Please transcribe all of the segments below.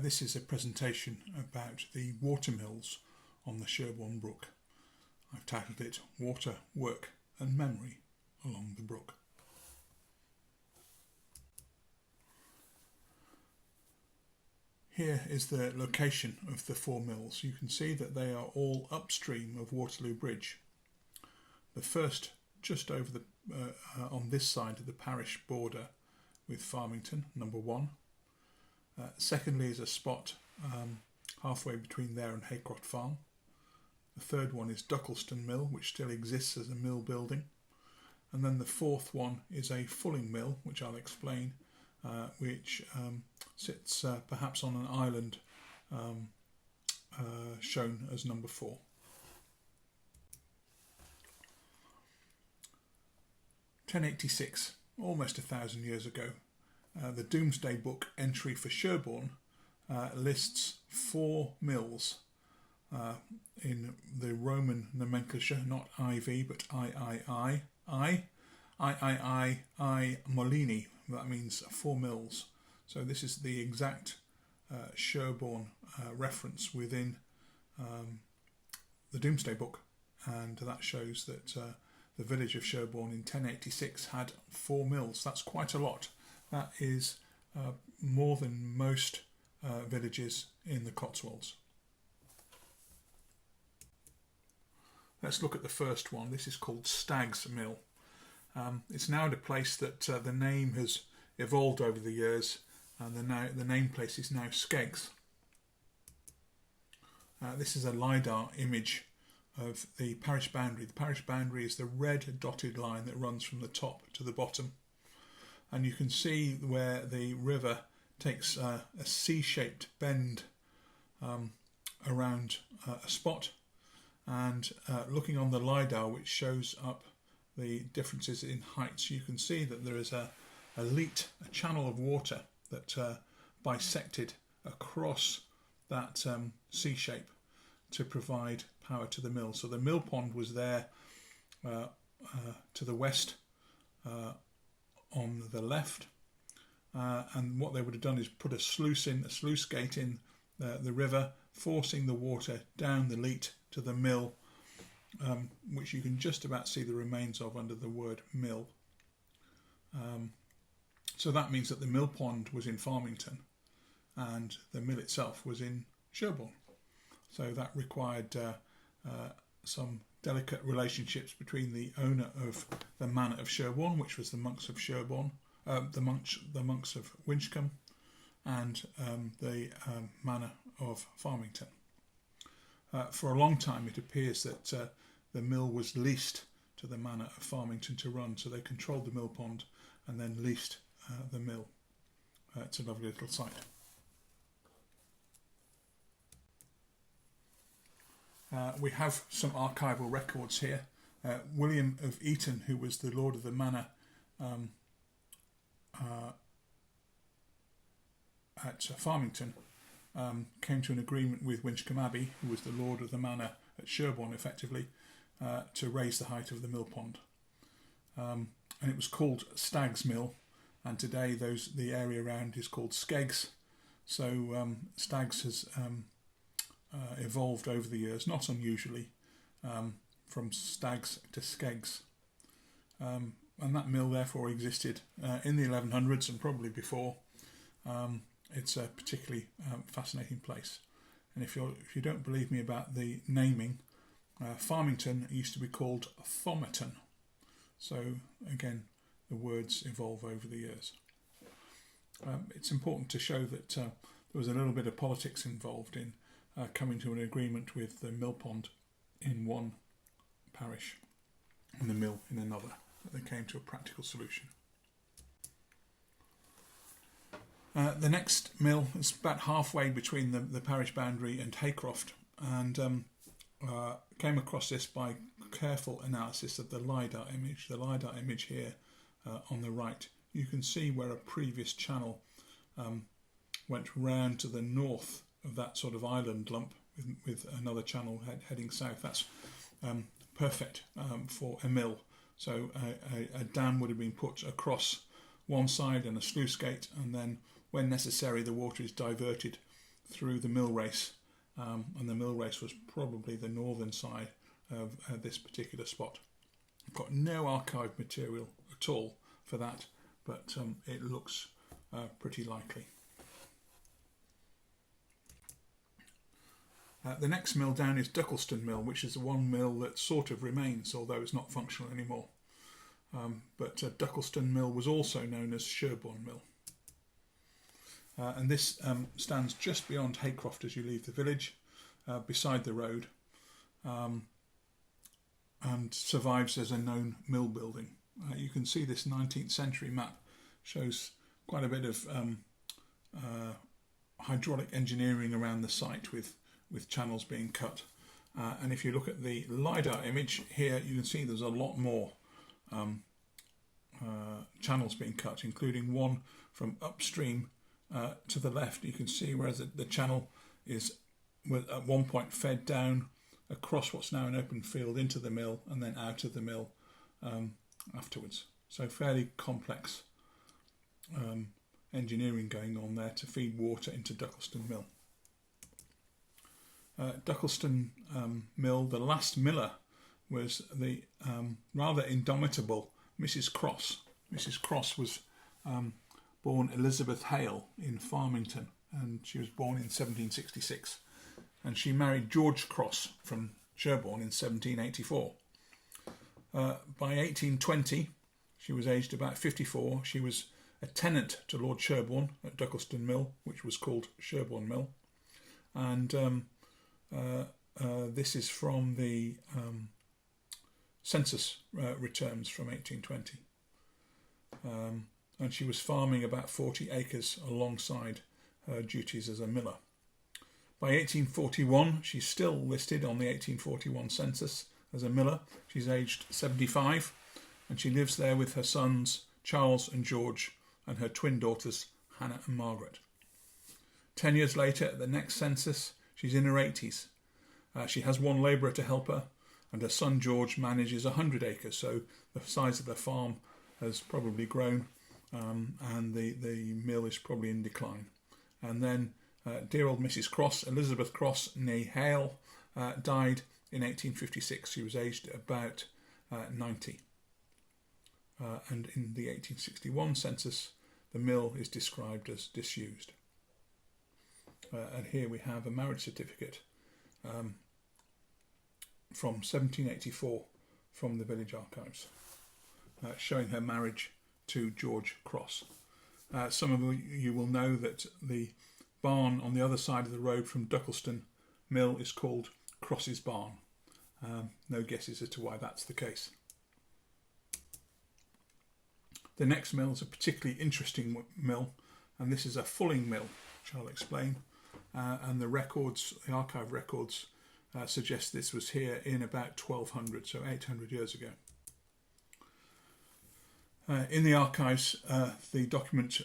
This is a presentation about the water mills on the Sherborne Brook. I've titled it Water, Work and Memory Along the Brook. Here is the location of the four mills. You can see that they are all upstream of Waterloo Bridge. The first just over the on this side of the parish border with Farmington, number 1. Secondly is a spot halfway between there and Haycroft Farm. The third one is Duckleston Mill, which still exists as a mill building. And then the fourth one is a fulling mill, which I'll explain, which sits perhaps on an island shown as number 4. (1086), almost 1,000 years ago, the Domesday Book entry for Sherborne lists 4 mills in the Roman nomenclature, not IV but III Molini. That means 4 mills. So this is the exact Sherborne reference within the Domesday Book, and that shows that the village of Sherborne in 1086 had 4 mills. That's quite a lot. That is more than most villages in the Cotswolds. Let's look at the first one. This is called Stag's Mill. It's now at a place that the name has evolved over the years, and the name place is now Skeggs. This is a LiDAR image of the parish boundary. The parish boundary is the red dotted line that runs from the top to the bottom, and you can see where the river takes a C-shaped bend around a spot, and looking on the LiDAR, which shows up the differences in heights, you can see that there is a channel of water that bisected across that C shape to provide power to the mill. So the mill pond was there to the west on the left, and what they would have done is put a sluice gate in the river, forcing the water down the leat to the mill, which you can just about see the remains of under the word mill. So that means that the mill pond was in Farmington and the mill itself was in Sherborne. So that required some delicate relationships between the owner of the manor of Sherborne, which was the monks of Sherborne, the monks of Winchcombe, and the manor of Farmington. For a long time it appears that the mill was leased to the manor of Farmington to run, so they controlled the mill pond and then leased the mill. It's a lovely little site. We have some archival records here. William of Eaton, who was the lord of the manor at Farmington, came to an agreement with Winchcombe Abbey, who was the lord of the manor at Sherborne effectively, to raise the height of the mill pond. And it was called Stag's Mill, and today the area around is called Skeggs. So Stag's has evolved over the years, not unusually, from Stags to Skeggs. And that mill therefore existed in the 1100s and probably before. It's a particularly fascinating place. And if you don't believe me about the naming, Farmington used to be called Thomerton. So again, the words evolve over the years. It's important to show that there was a little bit of politics involved in coming to an agreement with the mill pond in one parish and the mill in another. They came to a practical solution. The next mill is about halfway between the parish boundary and Haycroft, and came across this by careful analysis of the LiDAR image. The LiDAR image here on the right, you can see where a previous channel went round to the north of that sort of island lump with another channel heading south. That's perfect for a mill. So a dam would have been put across one side and a sluice gate, and then when necessary the water is diverted through the mill race, and the mill race was probably the northern side of this particular spot. I've got no archive material at all for that, but it looks pretty likely. The next mill down is Duckleston Mill, which is the one mill that sort of remains, although it's not functional anymore. But Duckleston Mill was also known as Sherborne Mill. And this stands just beyond Haycroft as you leave the village, beside the road, and survives as a known mill building. You can see this 19th century map shows quite a bit of hydraulic engineering around the site with channels being cut. And if you look at the LiDAR image here, you can see there's a lot more channels being cut, including one from upstream to the left. You can see where the channel is at one point fed down across what's now an open field into the mill and then out of the mill afterwards. So fairly complex engineering going on there to feed water into Duckleston Mill. Duckleston Mill, the last miller was the rather indomitable Mrs. Cross. Mrs. Cross was born Elizabeth Hale in Farmington, and she was born in 1766. And she married George Cross from Sherborne in 1784. By 1820, she was aged about 54. She was a tenant to Lord Sherborne at Duckleston Mill, which was called Sherborne Mill. And this is from the census returns from 1820. And she was farming about 40 acres alongside her duties as a miller. By 1841, she's still listed on the 1841 census as a miller. She's aged 75, and she lives there with her sons Charles and George and her twin daughters Hannah and Margaret. 10 years later, at the next census, she's in her 80s. She has one labourer to help her, and her son George manages 100 acres, so the size of the farm has probably grown, and the mill is probably in decline. And then dear old Mrs. Cross, Elizabeth Cross, née Hale, died in 1856. She was aged about 90. And in the 1861 census, the mill is described as disused. And here we have a marriage certificate from 1784 from the village archives, showing her marriage to George Cross. Some of you will know that the barn on the other side of the road from Duckleston Mill is called Cross's Barn. No guesses as to why that's the case. The next mill is a particularly interesting mill, and this is a fulling mill, which I'll explain. And the archive records suggest this was here in about 1200, so 800 years ago. In the archives, the document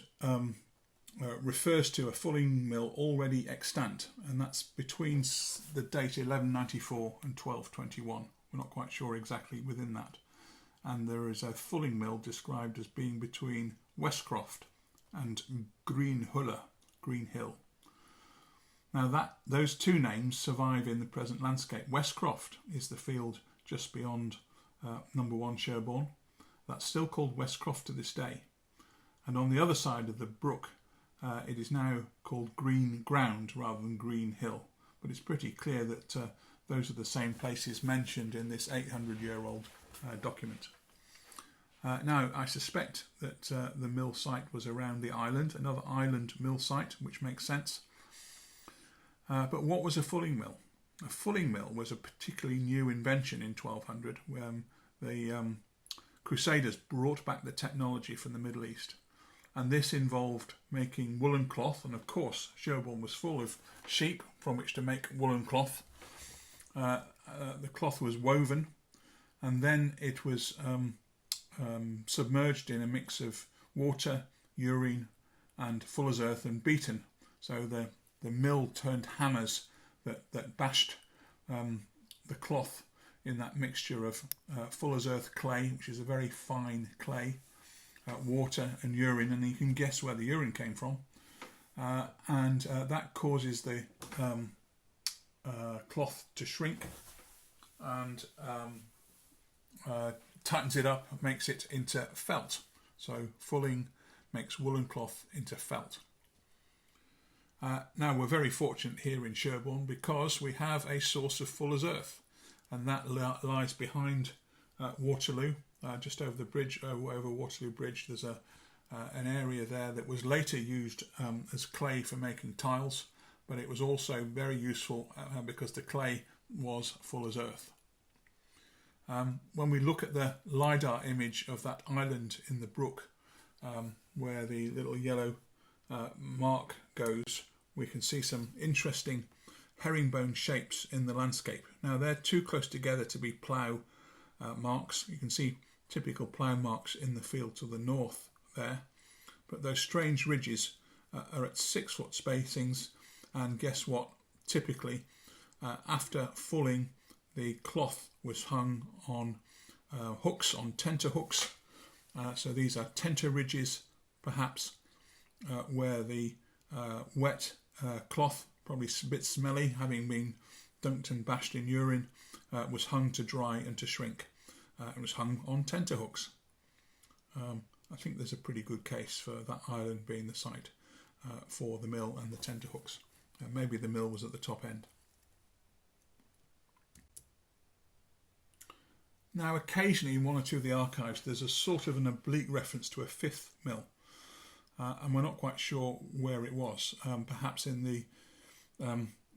refers to a fulling mill already extant, and that's between the date 1194 and 1221. We're not quite sure exactly within that. And there is a fulling mill described as being between Westcroft and Green Hill. Now those two names survive in the present landscape. Westcroft is the field just beyond number 1 Sherborne. That's still called Westcroft to this day. And on the other side of the brook, it is now called Green Ground rather than Green Hill. But it's pretty clear that those are the same places mentioned in this 800-year-old document. Now, I suspect that the mill site was around the island, another island mill site, which makes sense. But what was a fulling mill? A fulling mill was a particularly new invention in 1200 when the Crusaders brought back the technology from the Middle East. And this involved making woolen cloth, and of course Sherborne was full of sheep from which to make woolen cloth. The cloth was woven, and then it was submerged in a mix of water, urine and fuller's earth and beaten. So the mill turned hammers that bashed the cloth in that mixture of fuller's earth clay, which is a very fine clay, water and urine, and you can guess where the urine came from. and that causes the cloth to shrink and tightens it up, makes it into felt. So fulling makes woolen cloth into felt. Now we're very fortunate here in Sherborne because we have a source of fuller's earth, and that lies behind Waterloo, just over the bridge, over Waterloo Bridge. There's an area there that was later used as clay for making tiles, but it was also very useful because the clay was fuller's earth. When we look at the LiDAR image of that island in the brook, where the little yellow mark goes, we can see some interesting herringbone shapes in the landscape. Now they're too close together to be plough marks. You can see typical plough marks in the field to the north there, but those strange ridges are at 6 foot spacings, and guess what? Typically after fulling, the cloth was hung on hooks, on tenter hooks. So these are tenter ridges, perhaps, where the wet cloth, probably a bit smelly, having been dunked and bashed in urine, was hung to dry and to shrink. It was hung on tenter hooks. I think there's a pretty good case for that island being the site for the mill and the tenter hooks. Maybe the mill was at the top end. Now, occasionally in one or two of the archives, there's a sort of an oblique reference to a fifth mill, and we're not quite sure where it was. Perhaps in the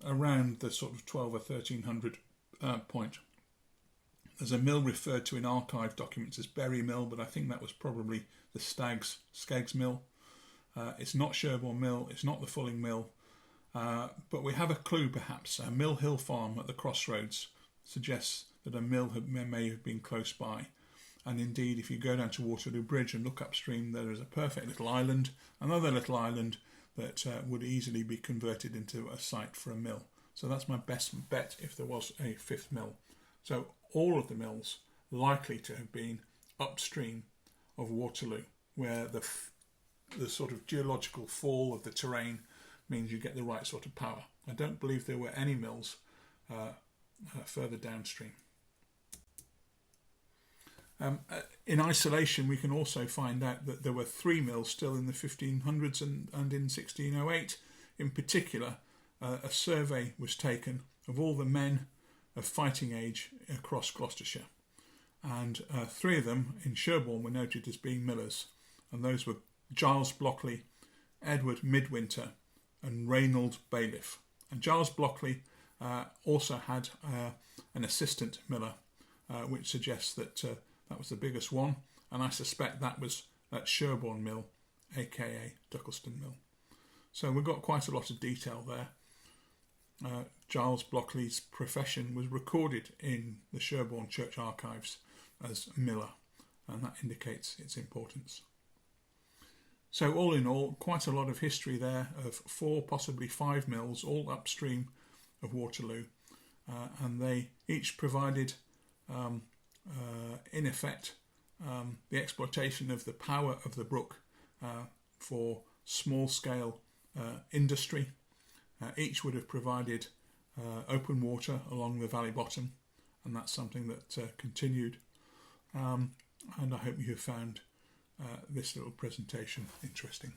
around the sort of 12 or 1300 point. There's a mill referred to in archive documents as Berry Mill, but I think that was probably the Skeggs Mill. It's not Sherborne Mill, it's not the Fulling Mill, but we have a clue perhaps. Mill Hill Farm at the crossroads suggests that a mill may have been close by. And indeed, if you go down to Waterloo Bridge and look upstream, there is a perfect little island, another little island that would easily be converted into a site for a mill. So that's my best bet if there was a fifth mill. So all of the mills likely to have been upstream of Waterloo, where the sort of geological fall of the terrain means you get the right sort of power. I don't believe there were any mills further downstream. In isolation, we can also find out that there were 3 mills still in the 1500s and in 1608. In particular, a survey was taken of all the men of fighting age across Gloucestershire, and 3 of them in Sherborne were noted as being millers, and those were Giles Blockley, Edward Midwinter and Reynold Bailiff. And Giles Blockley also had an assistant miller, which suggests that that was the biggest one, and I suspect that was at Sherborne Mill, aka Duckleston Mill. So we've got quite a lot of detail there. Giles Blockley's profession was recorded in the Sherborne Church archives as miller, and that indicates its importance. So all in all, quite a lot of history there of 4, possibly 5 mills, all upstream of Waterloo, and they each provided in effect the exploitation of the power of the brook for small-scale industry. Each would have provided open water along the valley bottom, and that's something that continued. And I hope you have found this little presentation interesting.